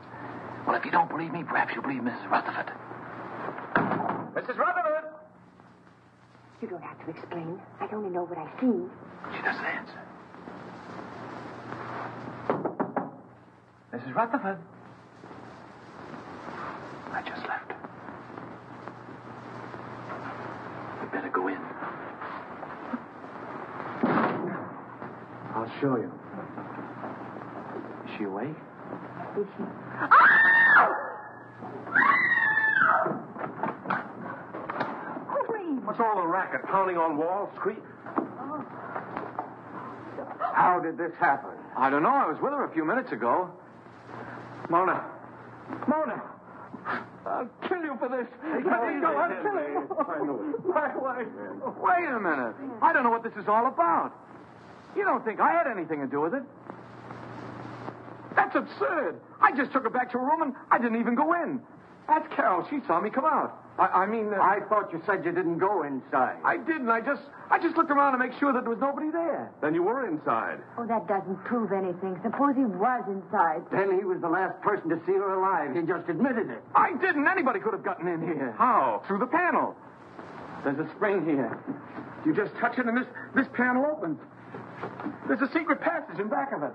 Well, if you don't believe me, perhaps you'll believe Mrs. Rutherford. Mrs. Rutherford! You don't have to explain. I only know what I've seen. She doesn't answer. Mrs. Rutherford. I just left her. We'd show you. Is she awake? Is she? What's all the racket? Pounding on walls? How did this happen? I don't know. I was with her a few minutes ago. Mona! I'll kill you for this. Let me go. I'll kill you. My wife. Wait a minute. I don't know what this is all about. You don't think I had anything to do with it? That's absurd. I just took her back to her room and I didn't even go in. That's Carol. She saw me come out. I thought you said you didn't go inside. I didn't. I just looked around to make sure that there was nobody there. Then you were inside. Oh, that doesn't prove anything. Suppose he was inside. Then he was the last person to see her alive. He just admitted it. I didn't. Anybody could have gotten in here. How? Through the panel. There's a spring here. You just touch it and this panel opens. There's a secret passage in back of it.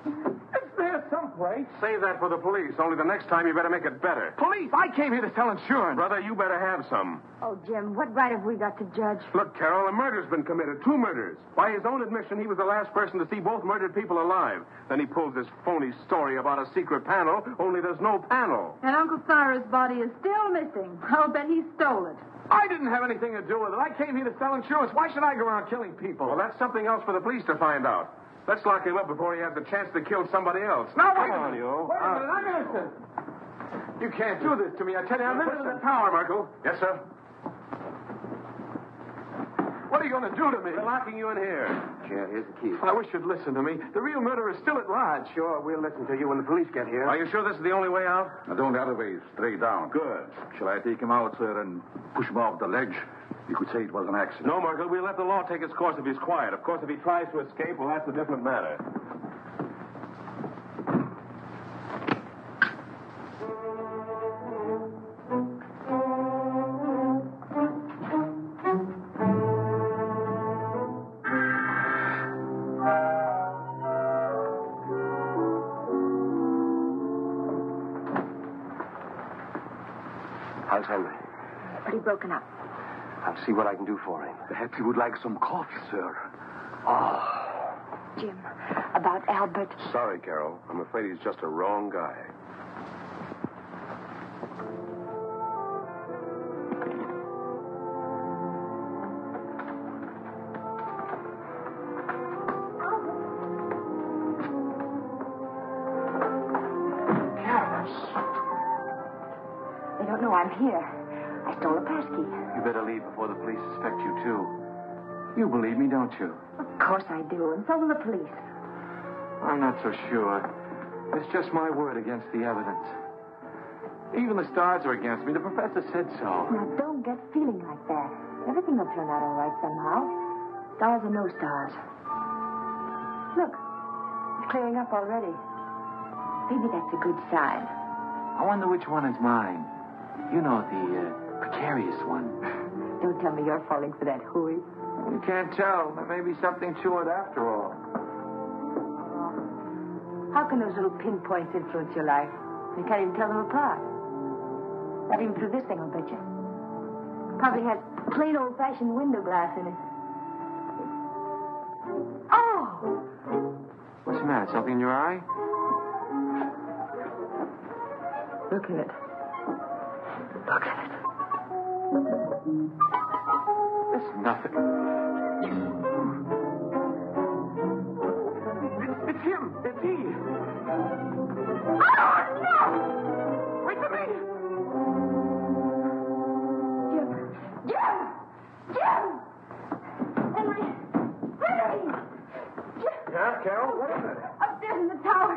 It's there someplace. Save that for the police. Only the next time you better make it better. Police? I came here to sell insurance. Brother, you better have some. Oh, Jim, what right have we got to judge? Look, Carol, a murder's been committed. 2 murders. By his own admission, he was the last person to see both murdered people alive. Then he pulls this phony story about a secret panel, only there's no panel. And Uncle Cyrus' body is still missing. I'll bet he stole it. I didn't have anything to do with it. I came here to sell insurance. Why should I go around killing people? Well, that's something else for the police to find out. Let's lock him up before he has the chance to kill somebody else. Now, Come on, you. Wait a minute, I'm innocent. You can't do this to me. I tell you, I'm Put it in innocent. the tower, Merkel. Yes, sir. What are you going to do to me? We're locking you in here. Yeah, here's the key. I wish you'd listen to me. The real murderer is still at large. Sure, we'll listen to you when the police get here. Are you sure this is the only way out? Now, the only other way is straight down. Good. Shall I take him out, sir, and push him off the ledge? You could say it was an accident. No, Merkel, we'll let the law take its course if he's quiet. Of course, if he tries to escape, well, that's a different matter. How's Henry? Pretty broken up. I'll see what I can do for him. Perhaps he would like some coffee, sir. Oh. Jim, about Albert. Sorry, Carol. I'm afraid he's just a wrong guy. They don't know I'm here. I stole a passkey. You better leave before the police suspect you, too. You believe me, don't you? Of course I do, and so will the police. I'm not so sure. It's just my word against the evidence. Even the stars are against me. The professor said so. Now, don't get feeling like that. Everything will turn out all right somehow. Stars or no stars. Look, it's clearing up already. Maybe that's a good sign. I wonder which one is mine. You know, the precarious one. Don't tell me you're falling for that hooey. You can't tell. There may be something to it after all. How can those little pinpoints influence your life? You can't even tell them apart. Not even through this thing, I'll bet you. Probably has plain old-fashioned window glass in it. Oh! What's the matter? Something in your eye? Look at it. Look at it. It's nothing. It's him. It's he. Oh, no! Wait for me! Jim! Henry! Yeah, Carol, what is it? Upstairs in the tower.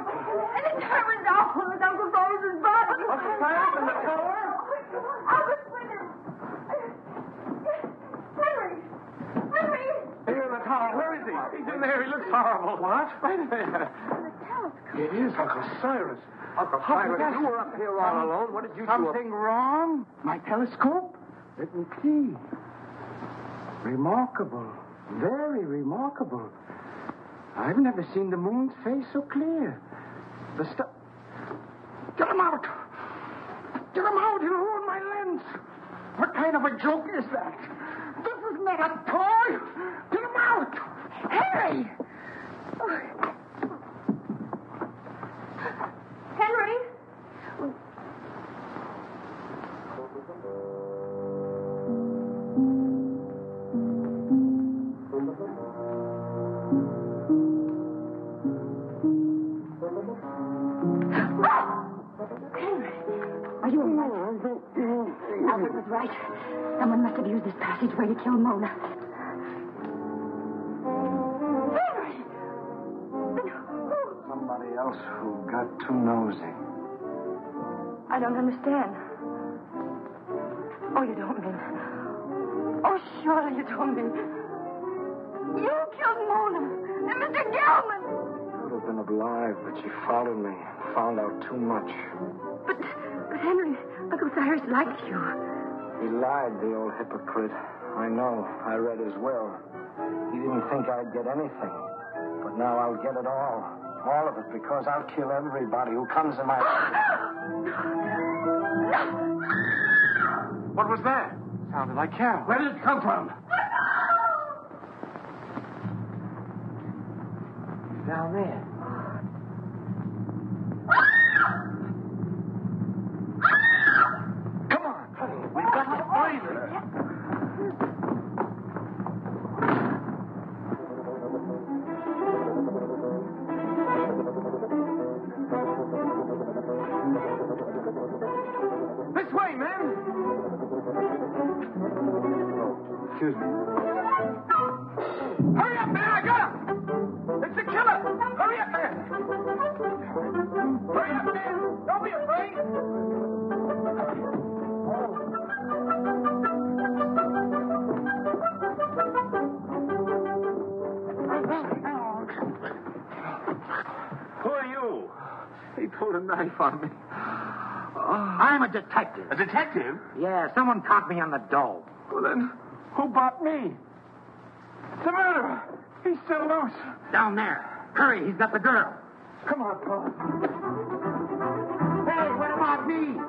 And it turned off with Uncle Cyrus's body. Uncle Cyrus in the tower? Albert's with him. Henry! Here in the tower. Where is he? He's in there. He looks horrible. What? Right there. It is Uncle Cyrus. Uncle Cyrus, you were up here all alone. What did you do? Something wrong? My telescope? Let me see. Remarkable. Very remarkable. I've never seen the moon's face so clear. The star... Get him out! Get him out! He'll ruin my lens! What kind of a joke is that? This is not a toy! Get him out! Hey! Henry? Are you all right? Albert was right. Someone must have used this passageway to kill Mona. Somebody else who got too nosy. I don't understand. Oh, you don't mean... Oh, surely you don't mean... You killed Mona and Mr. Gelman! She would have been alive, but she followed me. Found out too much. But Henry, Uncle Cyrus liked you. He lied, the old hypocrite. I know. I read his will. He didn't think I'd get anything. But now I'll get it all. All of it, because I'll kill everybody who comes in my... What was that? Sounded like Carol. Where did it come from? Down there. Come on. We've got to find her. This way, man. Excuse me. Hurry up, man. I got him. It's the killer. Hurry up, man. Hurry up, man. Don't be afraid. Who are you? He pulled a knife on me. I'm a detective. A detective? Yeah, someone caught me on the dough. Well, then, who bought me? The murderer. He's still loose. Down there. Hurry, he's got the girl. Come on, Paul. Hey, what about me?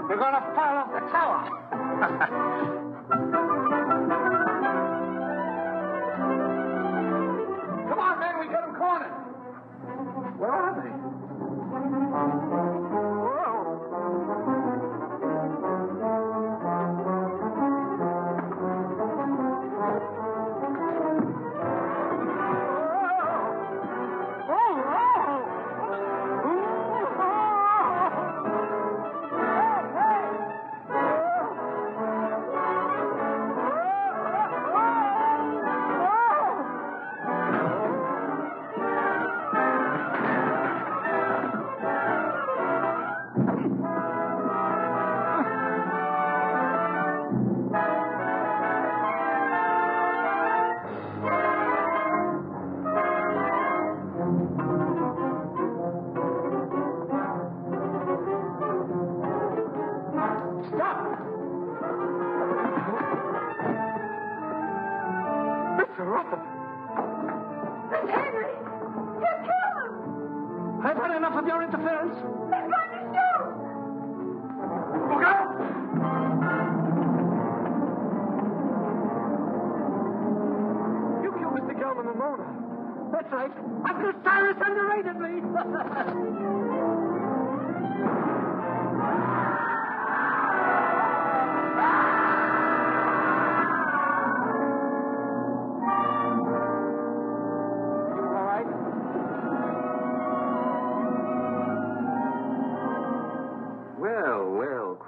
You're going to fall off the tower. Come on, man. We got him cornered. Where are they? Henry! You killed him! I've had enough of your interference. He's going to shoot! Look out! You killed Mr. Gelman and Mona. That's right. Uncle Cyrus underrated me.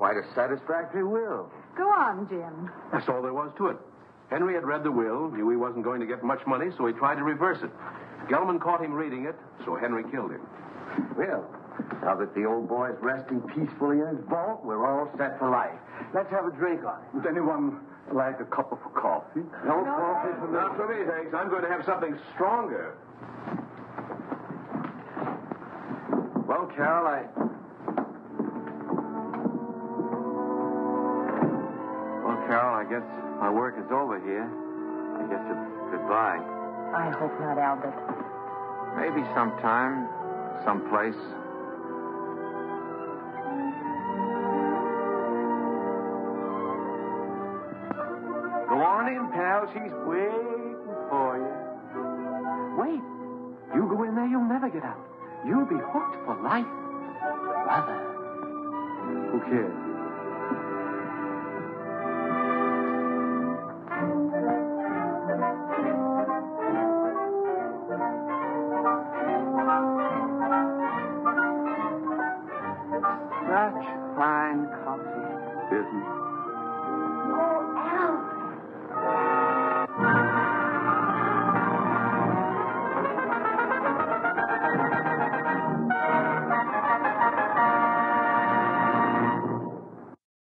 quite a satisfactory will. Go on, Jim. That's all there was to it. Henry had read the will, knew he wasn't going to get much money, so he tried to reverse it. Gelman caught him reading it, so Henry killed him. Well, now that the old boy's resting peacefully in his vault, we're all set for life. Let's have a drink on it. Would anyone like a cup of coffee? No coffee for me. Not for me, thanks. I'm going to have something stronger. Well, Carol, Carol, I guess my work is over here. I guess it's goodbye. I hope not, Albert. Maybe sometime, someplace. Go on in, pal. She's waiting for you. Wait. You go in there, you'll never get out. You'll be hooked for life. Brother. Who cares? Such fine coffee. Isn't it? Oh, Al.